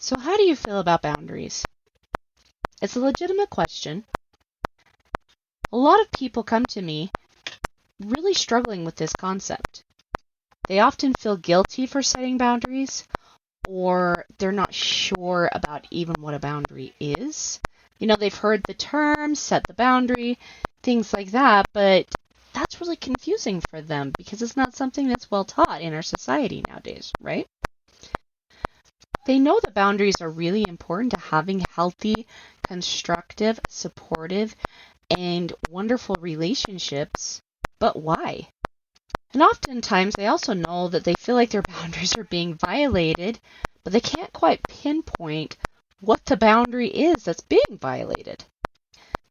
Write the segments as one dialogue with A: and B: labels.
A: So how do you feel about boundaries? It's a legitimate question. A lot of people come to me really struggling with this concept. They often feel guilty for setting boundaries, or they're not sure about even what a boundary is. They've heard the term, set the boundary, things like that, but that's really confusing for them because it's not something that's well taught in our society nowadays, right? They know that boundaries are really important to having healthy, constructive, supportive, and wonderful relationships, but why? And oftentimes they also know that they feel like their boundaries are being violated, but they can't quite pinpoint what the boundary is that's being violated.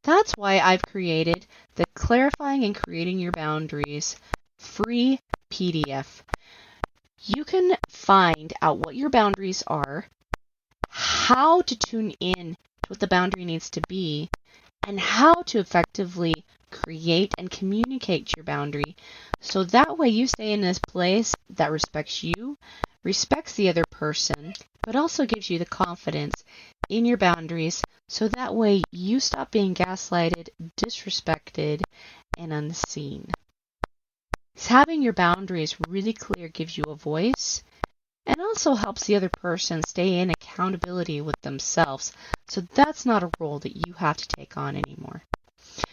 A: That's why I've created the Clarifying and Creating Your Boundaries free PDF. You can find out what your boundaries are, how to tune in to what the boundary needs to be, and how to effectively create and communicate your boundary so that way you stay in this place that respects you, respects the other person, but also gives you the confidence in your boundaries so that way you stop being gaslighted, disrespected, and unseen. Having your boundaries really clear gives you a voice and also helps the other person stay in accountability with themselves. So that's not a role that you have to take on anymore.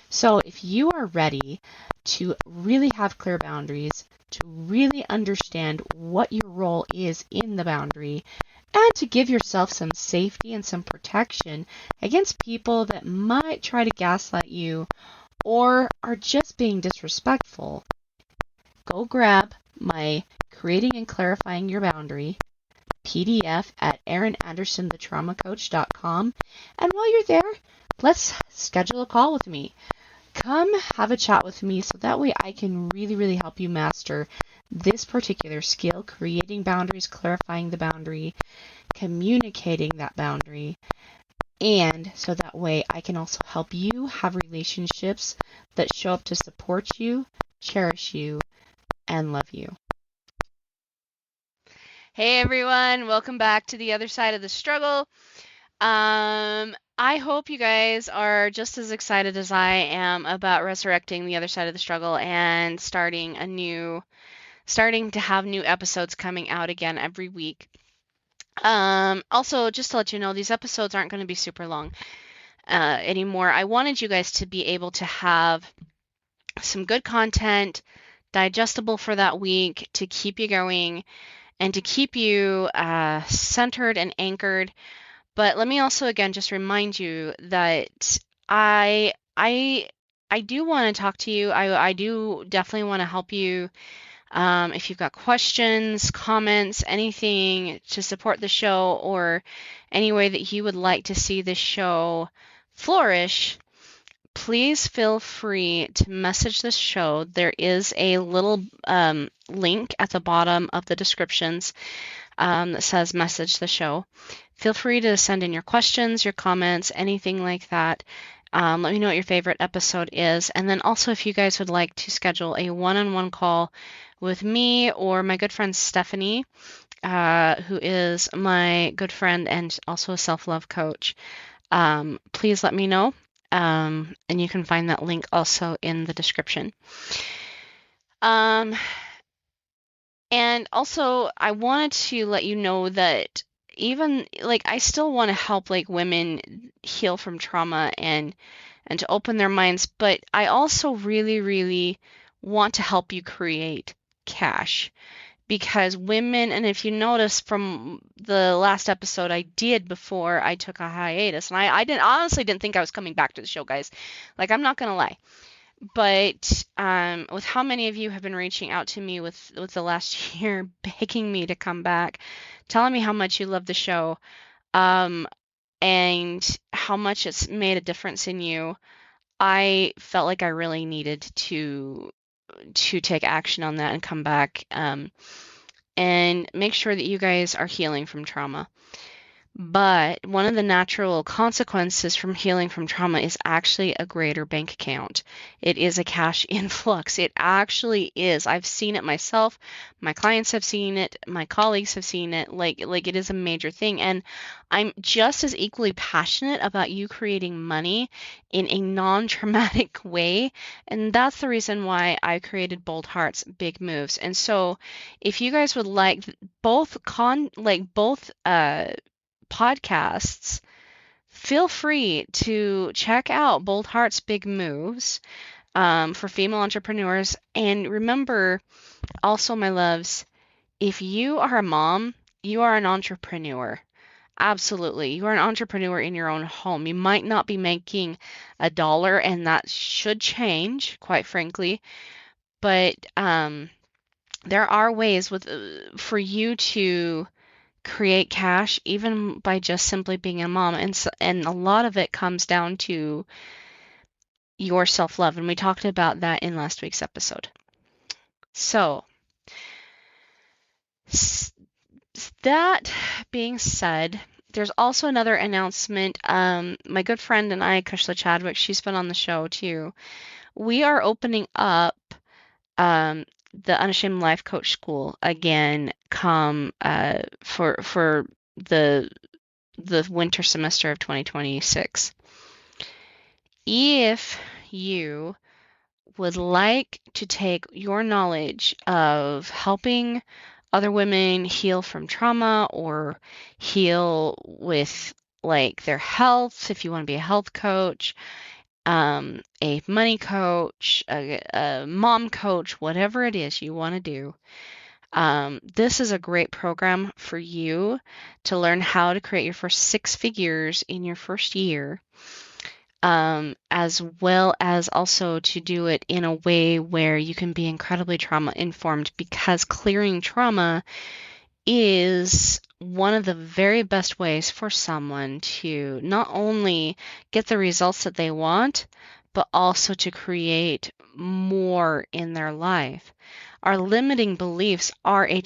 A: So if you are ready to really have clear boundaries, to really understand what your role is in the boundary, and to give yourself some safety and some protection against people that might try to gaslight you or are just being disrespectful, go grab my Creating and Clarifying Your Boundary PDF at erinandersonthetraumacoach.com. And while you're there, let's schedule a call with me. Come have a chat with me so that way I can really help you master this particular skill, creating boundaries, clarifying the boundary, communicating that boundary, and so that way I can also help you have relationships that show up to support you, cherish you, and love you. Hey everyone, welcome back to the other side of the struggle. I hope you guys are just as excited as I am about resurrecting the other side of the struggle and starting to have new episodes coming out again every week. Also, just to let you know, these episodes aren't going to be super long anymore. I wanted you guys to be able to have some good content, digestible for that week, to keep you going and to keep you centered and anchored. But let me also again just remind you that I do want to talk to you. I do definitely want to help you. If you've got questions, comments, anything to support the show, or any way that you would like to see the show flourish, please feel free to message the show. There is a little link at the bottom of the descriptions that says message the show. Feel free to send in your questions, your comments, anything like that. Let me know what your favorite episode is. And then also if you guys would like to schedule a one-on-one call with me or my good friend Stephanie, who is my good friend and also a self-love coach, please let me know. And you can find that link also in the description. And also I wanted to let you know that even I still want to help women heal from trauma and to open their minds, but I also really want to help you create cash, because women, and if you notice from the last episode I did before I took a hiatus, and I honestly didn't think I was coming back to the show, guys. I'm not gonna lie. But with how many of you have been reaching out to me with the last year, begging me to come back, telling me how much you love the show, and how much it's made a difference in you, I felt like I really needed to take action on that and come back and make sure that you guys are healing from trauma. But one of the natural consequences from healing from trauma is actually a greater bank account. It is a cash influx. It actually is. I've seen it myself. My clients have seen it. My colleagues have seen it. Like it is a major thing. And I'm just as equally passionate about you creating money in a non-traumatic way. And that's the reason why I created Bold Hearts, Big Moves. And so if you guys would like both podcasts, feel free to check out Bold Hearts, Big Moves for female entrepreneurs. And remember, also, my loves, if you are a mom, you are an entrepreneur. Absolutely. You are an entrepreneur in your own home. You might not be making a dollar, and that should change, quite frankly. But there are ways for you to create cash even by just simply being a mom, and a lot of it comes down to your self-love, and we talked about that in last week's episode. So that being said, there's also another announcement. My good friend and I, Kushla Chadwick, she's been on the show too. We are opening up the Unashamed Life Coach School again come for the winter semester of 2026. If you would like to take your knowledge of helping other women heal from trauma or heal with like their health, if you want to be a health coach, a money coach, a mom coach, whatever it is you want to do, this is a great program for you to learn how to create your first 6 figures in your first year, as well as also to do it in a way where you can be incredibly trauma informed, because clearing trauma is one of the very best ways for someone to not only get the results that they want, but also to create more in their life. Our limiting beliefs are a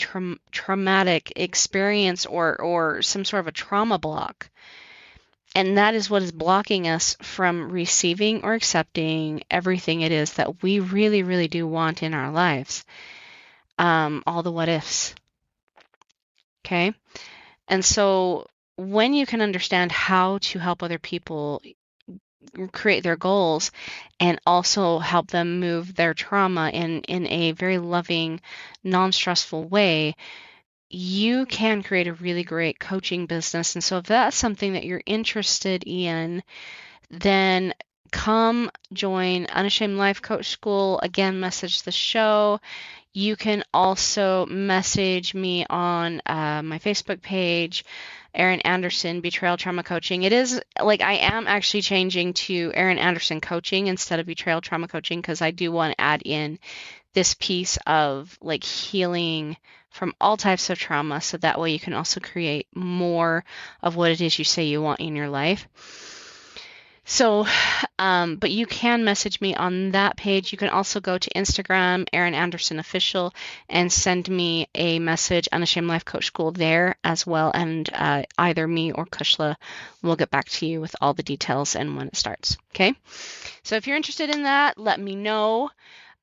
A: traumatic experience or some sort of a trauma block. And that is what is blocking us from receiving or accepting everything it is that we really, really do want in our lives. All the what ifs. Okay? And so when you can understand how to help other people create their goals and also help them move their trauma in a very loving, non-stressful way, you can create a really great coaching business. And so if that's something that you're interested in, then come join Unashamed Life Coach School. Again, message the show. You can also message me on my Facebook page, Erin Anderson, Betrayal Trauma Coaching. It is like I am actually changing to Erin Anderson Coaching instead of Betrayal Trauma Coaching, because I do want to add in this piece of like healing from all types of trauma, so that way you can also create more of what it is you say you want in your life. So, but you can message me on that page. You can also go to Instagram, Erin Anderson Official, and send me a message, Unashamed Life Coach School there as well. And either me or Kushla will get back to you with all the details and when it starts. Okay. So if you're interested in that, let me know.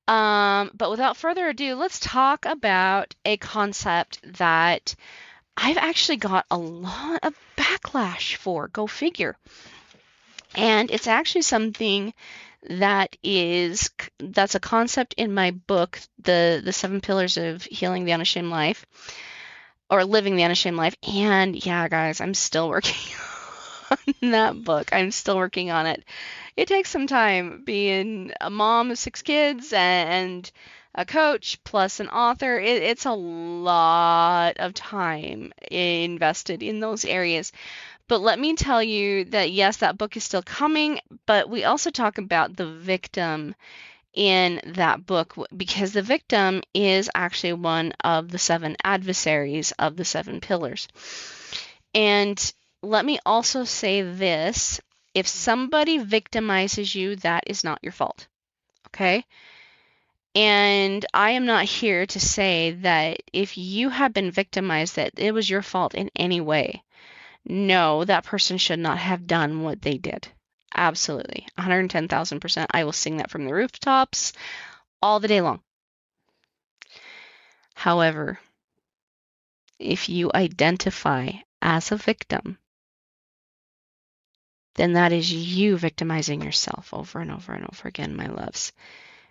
A: But without further ado, let's talk about a concept that I've actually got a lot of backlash for. Go figure. And it's actually something that's a concept in my book, the 7 Pillars of Healing the Unashamed Life, or Living the Unashamed Life. And yeah, guys, I'm still working on that book. I'm still working on it. It takes some time being a mom of 6 kids and a coach plus an author. It's a lot of time invested in those areas. But let me tell you that, yes, that book is still coming, but we also talk about the victim in that book, because the victim is actually one of the 7 adversaries of the 7 pillars. And let me also say this: if somebody victimizes you, that is not your fault. Okay? And I am not here to say that if you have been victimized, that it was your fault in any way. No, that person should not have done what they did. Absolutely. 110,000%. I will sing that from the rooftops all the day long. However, if you identify as a victim, then that is you victimizing yourself over and over and over again, my loves.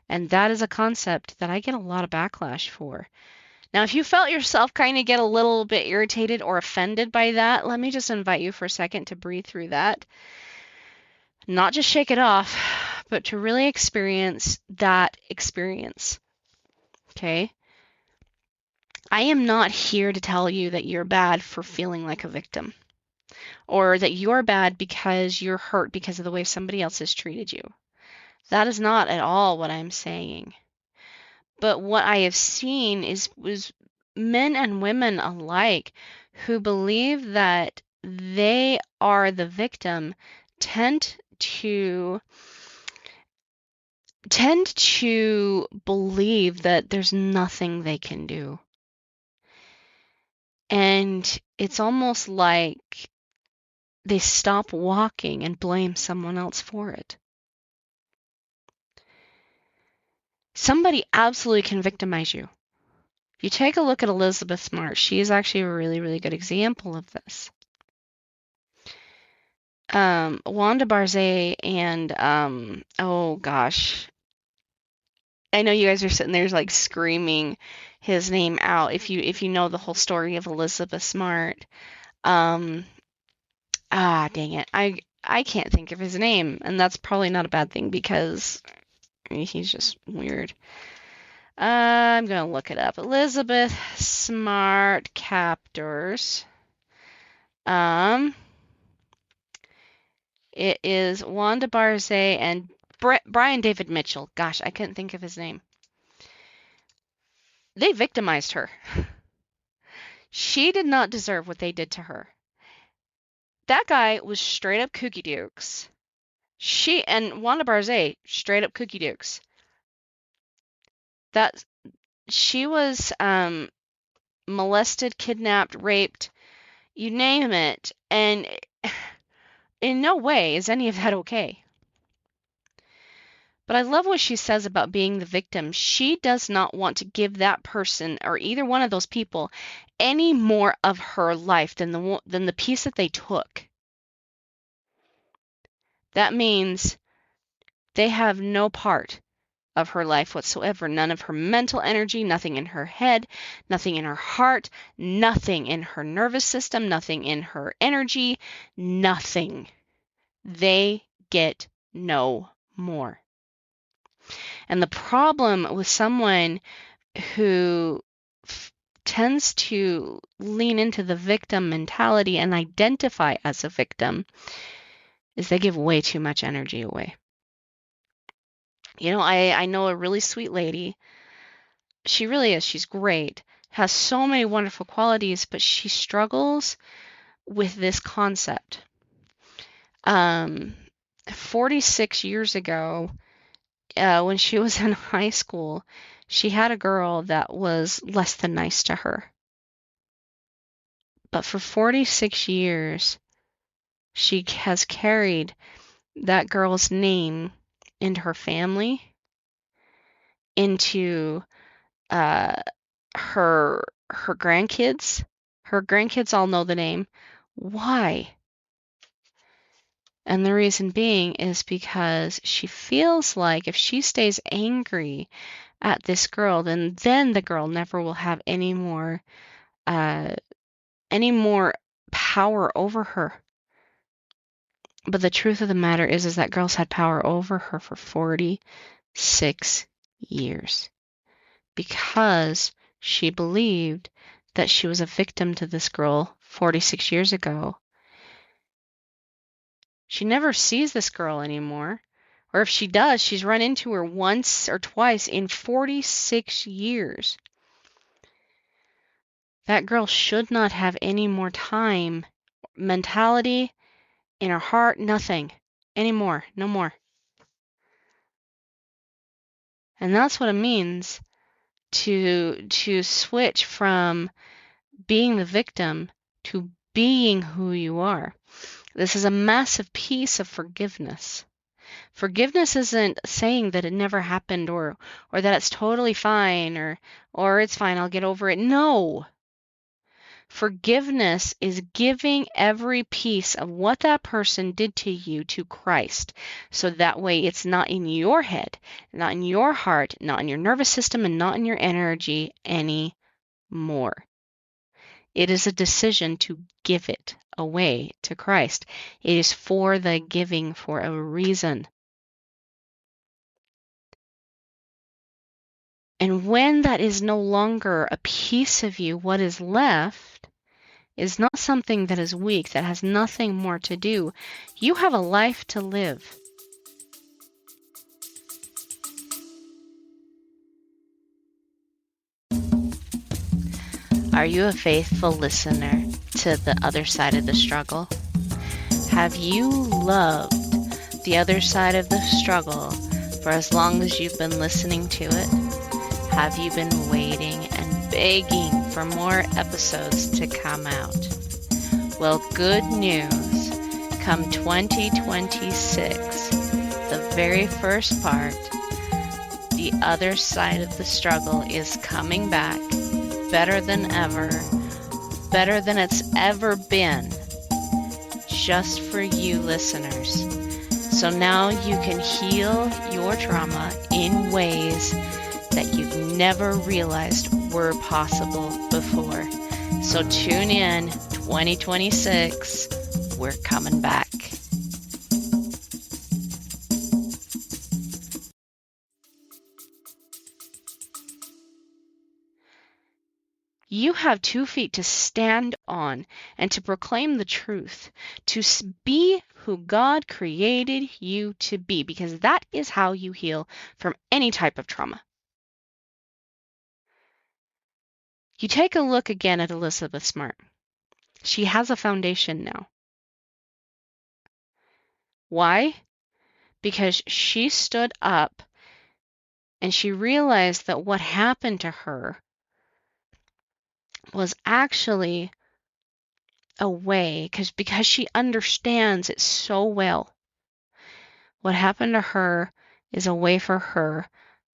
A: And that is a concept that I get a lot of backlash for. Now, if you felt yourself kind of get a little bit irritated or offended by that, let me just invite you for a second to breathe through that. Not just shake it off, but to really experience that experience. Okay? I am not here to tell you that you're bad for feeling like a victim, or that you're bad because you're hurt because of the way somebody else has treated you. That is not at all what I'm saying. But what I have seen was men and women alike who believe that they are the victim tend to believe that there's nothing they can do. And it's almost like they stop walking and blame someone else for it. Somebody absolutely can victimize you. If you take a look at Elizabeth Smart, she is actually a really, really good example of this. Wanda Barzay and oh gosh, I know you guys are sitting there like screaming his name out. If you know the whole story of Elizabeth Smart, dang it, I can't think of his name, and that's probably not a bad thing because he's just weird. I'm gonna look it up. Elizabeth Smart captors. It is Wanda Barzay and Brian David Mitchell. Gosh, I couldn't think of his name. They victimized her. She did not deserve what they did to her. That guy was straight up kooky dukes. She and Wanda Barzay straight up kooky dukes. That she was molested, kidnapped, raped, you name it, and in no way is any of that okay. But I love what she says about being the victim. She does not want to give that person or either one of those people any more of her life than the piece that they took. That means they have no part of her life whatsoever. None of her mental energy, nothing in her head, nothing in her heart, nothing in her nervous system, nothing in her energy, nothing. They get no more. And the problem with someone who tends to lean into the victim mentality and identify as a victim is they give way too much energy away. You know, I know a really sweet lady. She really is. She's great. Has so many wonderful qualities, but she struggles with this concept. 46 years ago, when she was in high school, she had a girl that was less than nice to her. But for 46 years, she has carried that girl's name into her family, into her grandkids. Her grandkids all know the name. Why? And the reason being is because she feels like if she stays angry at this girl, then the girl never will have any more power over her. But the truth of the matter is that girl's had power over her for 46 years because she believed that she was a victim to this girl 46 years ago. She never sees this girl anymore. Or if she does, she's run into her once or twice in 46 years. That girl should not have any more time, mentality, in her heart, nothing anymore, no more. And that's what it means to switch from being the victim to being who you are. This is a massive piece of forgiveness. Forgiveness isn't saying that it never happened or that it's totally fine or it's fine, I'll get over it. No. Forgiveness is giving every piece of what that person did to you to Christ. So that way it's not in your head, not in your heart, not in your nervous system, and not in your energy anymore. It is a decision to give it away to Christ. It is for the giving for a reason. And when that is no longer a piece of you, what is left is not something that is weak, that has nothing more to do. You have a life to live. Are you a faithful listener to the other side of the struggle? Have you loved the other side of the struggle for as long as you've been listening to it? Have you been waiting and begging for more episodes to come out? Well, good news. Come 2026, the very first part, the other side of the struggle is coming back better than ever, better than it's ever been, just for you listeners. So now you can heal your trauma in ways that you've never realized were possible before. So tune in, 2026, we're coming back. You have 2 feet to stand on and to proclaim the truth, to be who God created you to be, because that is how you heal from any type of trauma. You take a look again at Elizabeth Smart. She has a foundation now. Why? Because she stood up and she realized that what happened to her was actually a way, because she understands it so well. What happened to her is a way for her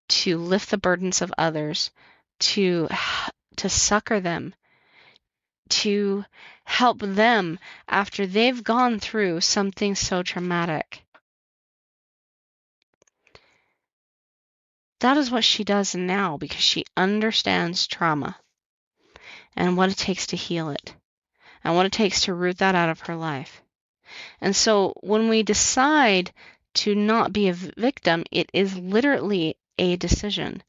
A: to lift the burdens of others, to succor them, to help them after they've gone through something so traumatic. That is what she does now, because she understands trauma and what it takes to heal it and what it takes to root that out of her life. And so when we decide to not be a victim, it is literally a decision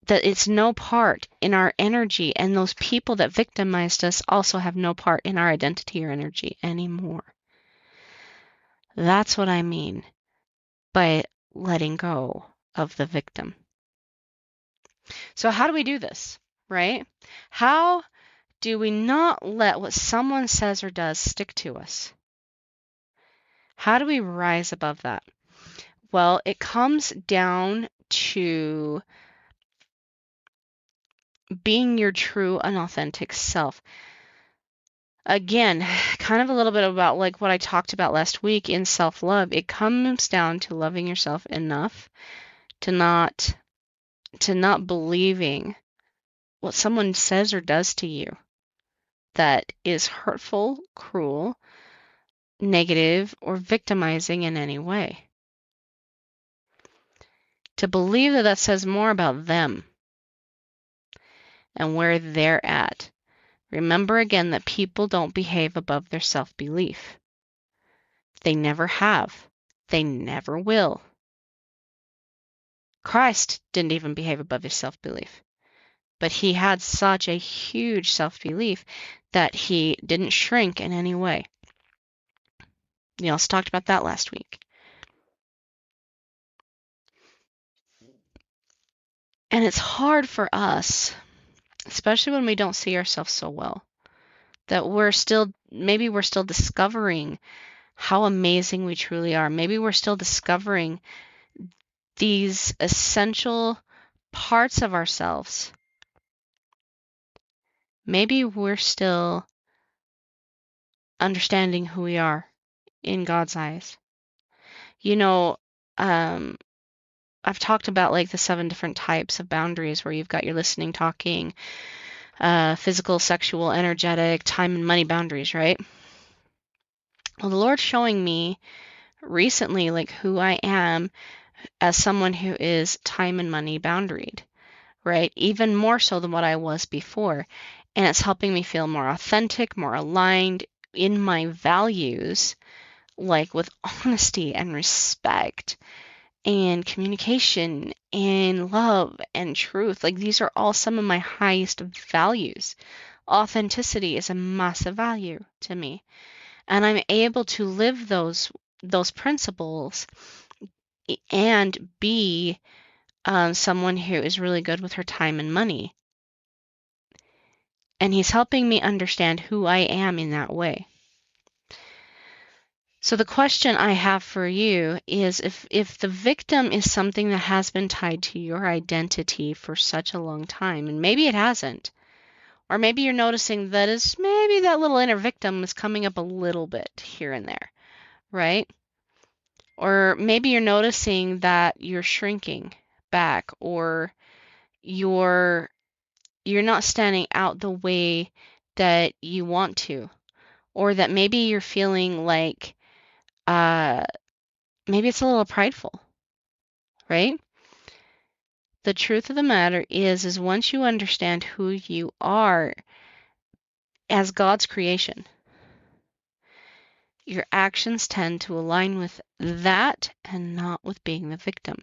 A: that it's no part in our energy, and those people that victimized us also have no part in our identity or energy anymore. That's what I mean by letting go of the victim. So how do we do this, right? How do we not let what someone says or does stick to us? How do we rise above that? Well, it comes down to being your true and authentic self. Again, kind of a little bit about like what I talked about last week in self-love. It comes down to loving yourself enough to not believing what someone says or does to you that is hurtful, cruel, negative, or victimizing in any way. To believe that says more about them and where they're at. Remember again that people don't behave above their self-belief. They never have. They never will. Christ didn't even behave above his self-belief. But he had such a huge self-belief that he didn't shrink in any way. We also talked about that last week. And it's hard for us, especially when we don't see ourselves so well, that maybe we're still discovering how amazing we truly are. Maybe we're still discovering these essential parts of ourselves. Maybe we're still understanding who we are in God's eyes. You know, um, I've talked about like the 7 different types of boundaries where you've got your listening, talking, physical, sexual, energetic, time and money boundaries, right? Well, the Lord's showing me recently like who I am as someone who is time and money boundaried, right? Even more so than what I was before. And it's helping me feel more authentic, more aligned in my values, like with honesty and respect and communication and love and truth. Like these are all some of my highest values. Authenticity is a massive value to me. And I'm able to live those principles and be someone who is really good with her time and money. And he's helping me understand who I am in that way. So the question I have for you is if the victim is something that has been tied to your identity for such a long time, and maybe it hasn't, or maybe you're noticing that is maybe that little inner victim is coming up a little bit here and there, right? Or maybe you're noticing that you're shrinking back, or you're not standing out the way that you want to, or that maybe you're feeling like maybe it's a little prideful, right? The truth of the matter is once you understand who you are as God's creation, your actions tend to align with that and not with being the victim.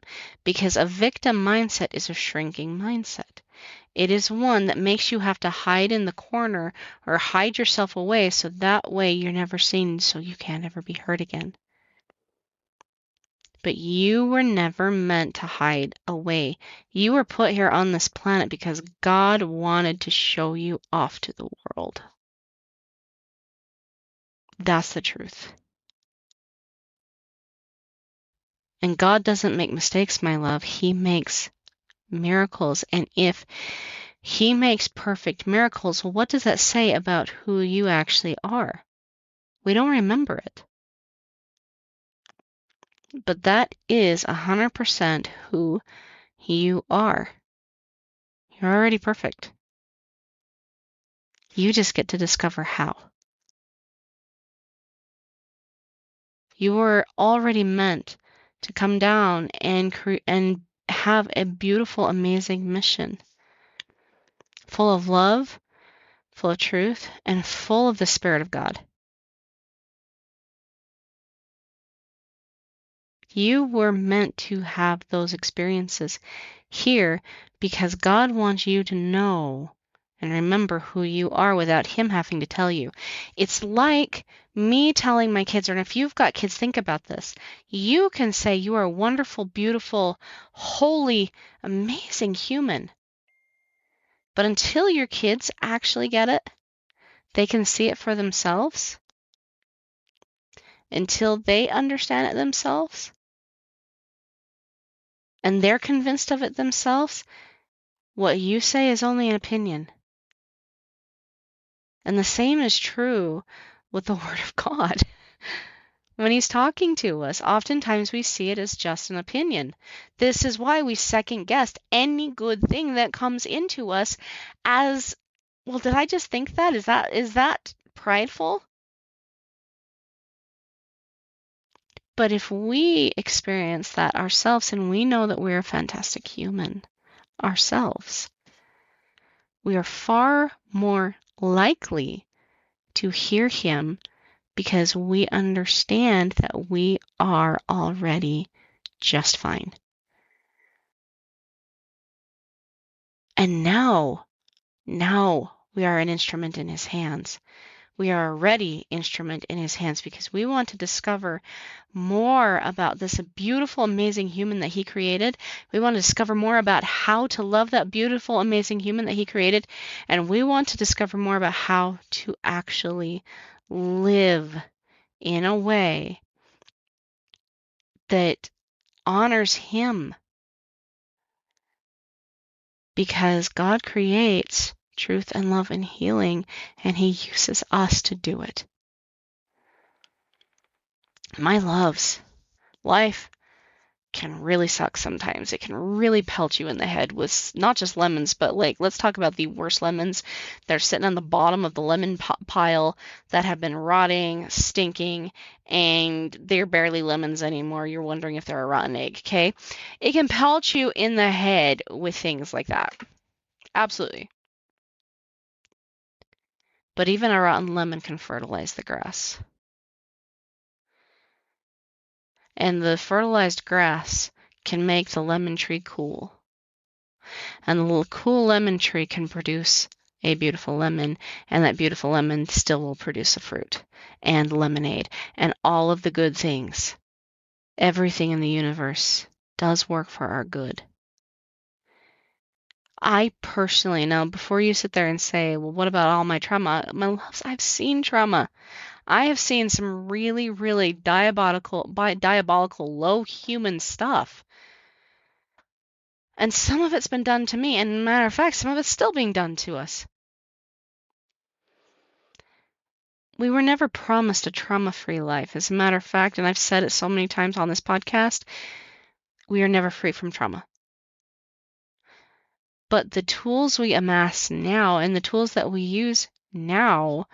A: Because a victim mindset is a shrinking mindset. It is one that makes you have to hide in the corner or hide yourself away so that way you're never seen, so you can't ever be hurt again. But you were never meant to hide away. You were put here on this planet because God wanted to show you off to the world. That's the truth. And God doesn't make mistakes, my love. He makes miracles. And if He makes perfect miracles, well, what does that say about who you actually are? We don't remember it. But that is 100% who you are. You're already perfect. You just get to discover how. You were already meant to come down and have a beautiful, amazing mission, full of love, full of truth, and full of the Spirit of God. You were meant to have those experiences here because God wants you to know and remember who you are without Him having to tell you. It's like me telling my kids, and if you've got kids, think about this. You can say you are a wonderful, beautiful, holy, amazing human. But until your kids actually get it, they can see it for themselves, until they understand it themselves, and they're convinced of it themselves, what you say is only an opinion. And the same is true with the Word of God. When He's talking to us, oftentimes we see it as just an opinion. This is why we second guess any good thing that comes into us as, well, did I just think that? Is that prideful? But if we experience that ourselves and we know that we're a fantastic human ourselves, we are far more likely to hear Him because we understand that we are already just fine. And now we are an instrument in His hands. We are a ready instrument in His hands because we want to discover more about this beautiful, amazing human that He created. We want to discover more about how to love that beautiful, amazing human that He created. And we want to discover more about how to actually live in a way that honors Him. Because God creates truth and love and healing, and He uses us to do it. My loves, life can really suck sometimes. It can really pelt you in the head with not just lemons, but like, let's talk about the worst lemons. They're sitting on the bottom of the lemon pile that have been rotting, stinking, and they're barely lemons anymore. You're wondering if they're a rotten egg, okay? It can pelt you in the head with things like that. Absolutely. But even a rotten lemon can fertilize the grass. And the fertilized grass can make the lemon tree cool. And the little cool lemon tree can produce a beautiful lemon, and that beautiful lemon still will produce a fruit and lemonade and all of the good things. Everything in the universe does work for our good. I personally, now before you sit there and say, well, what about all my trauma? My loves, I've seen trauma. I have seen some really, really diabolical, low human stuff. And some of it's been done to me. And matter of fact, some of it's still being done to us. We were never promised a trauma-free life. As a matter of fact, and I've said it so many times on this podcast, we are never free from trauma. But the tools we amass now and the tools that we use now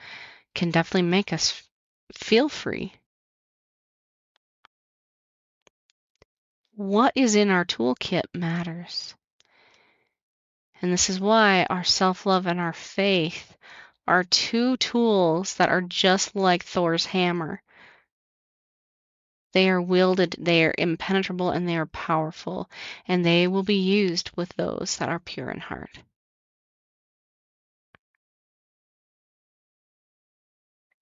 A: can definitely make us feel free. What is in our toolkit matters. And this is why our self-love and our faith are two tools that are just like Thor's hammer. They are wielded, they are impenetrable, and they are powerful, and they will be used with those that are pure in heart.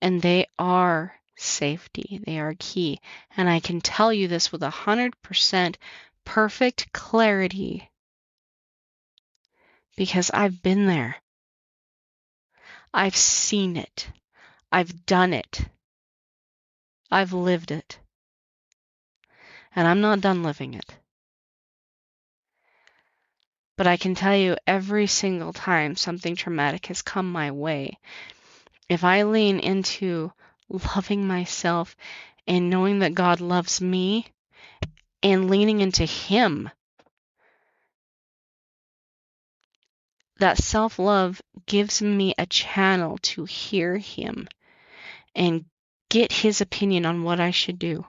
A: And they are safety. They are key. And I can tell you this with 100% perfect clarity because I've been there. I've seen it. I've done it. I've lived it. And I'm not done living it. But I can tell you every single time something traumatic has come my way, if I lean into loving myself and knowing that God loves me and leaning into Him, that self-love gives me a channel to hear Him and get His opinion on what I should do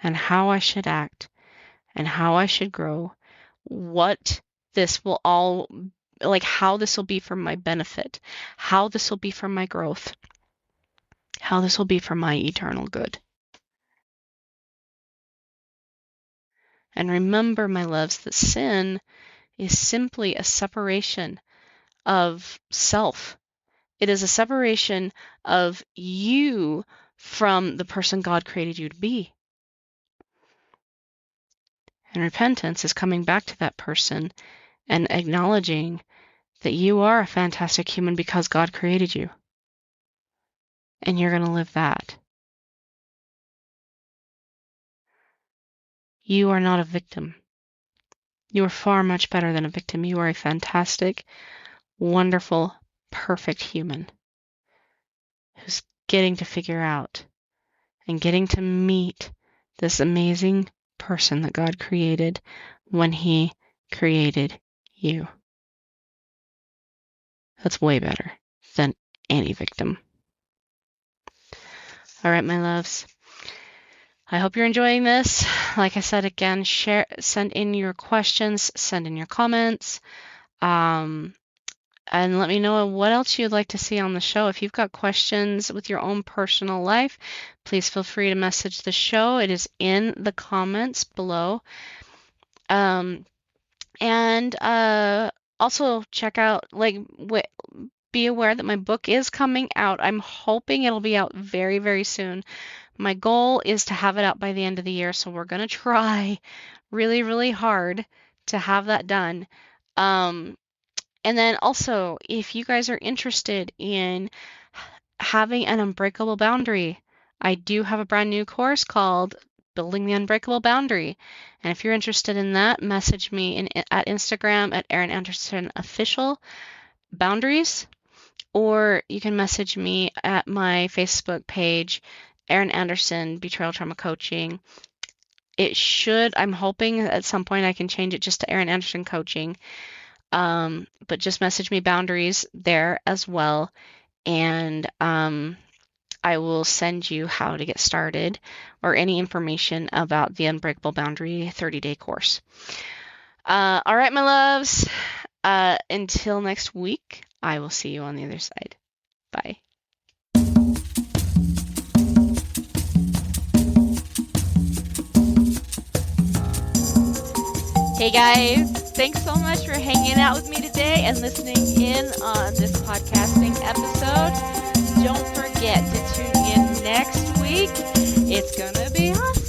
A: and how I should act and how I should grow, what this will all, like how this will be for my benefit, how this will be for my growth, how this will be for my eternal good. And remember, my loves, that sin is simply a separation of self. It is a separation of you from the person God created you to be. And repentance is coming back to that person and acknowledging that you are a fantastic human because God created you. And you're going to live that. You are not a victim. You are far much better than a victim. You are a fantastic, wonderful, perfect human who's getting to figure out and getting to meet this amazing person that God created when He created you. That's way better than any victim. All right, my loves. I hope you're enjoying this. Like I said, again, share, send in your questions, send in your comments, and let me know what else you'd like to see on the show. If you've got questions with your own personal life, please feel free to message the show. It is in the comments below. And also check out, be aware that my book is coming out. I'm hoping it'll be out very, very soon. My goal is to have it out by the end of the year, so we're going to try really, really hard to have that done. And then also, if you guys are interested in having an unbreakable boundary, I do have a brand new course called Building the Unbreakable Boundary. And if you're interested in that, message me at Instagram at Erin Anderson Official Boundaries, or you can message me at my Facebook page, Erin Anderson, Betrayal Trauma Coaching. I'm hoping at some point I can change it just to Erin Anderson Coaching. But just message me boundaries there as well. And I will send you how to get started or any information about the Unbreakable Boundary 30-day course. All right, my loves. Until next week, I will see you on the other side. Bye. Hey guys, thanks so much for hanging out with me today and listening in on this podcasting episode. Don't forget to tune in next week. It's gonna be awesome.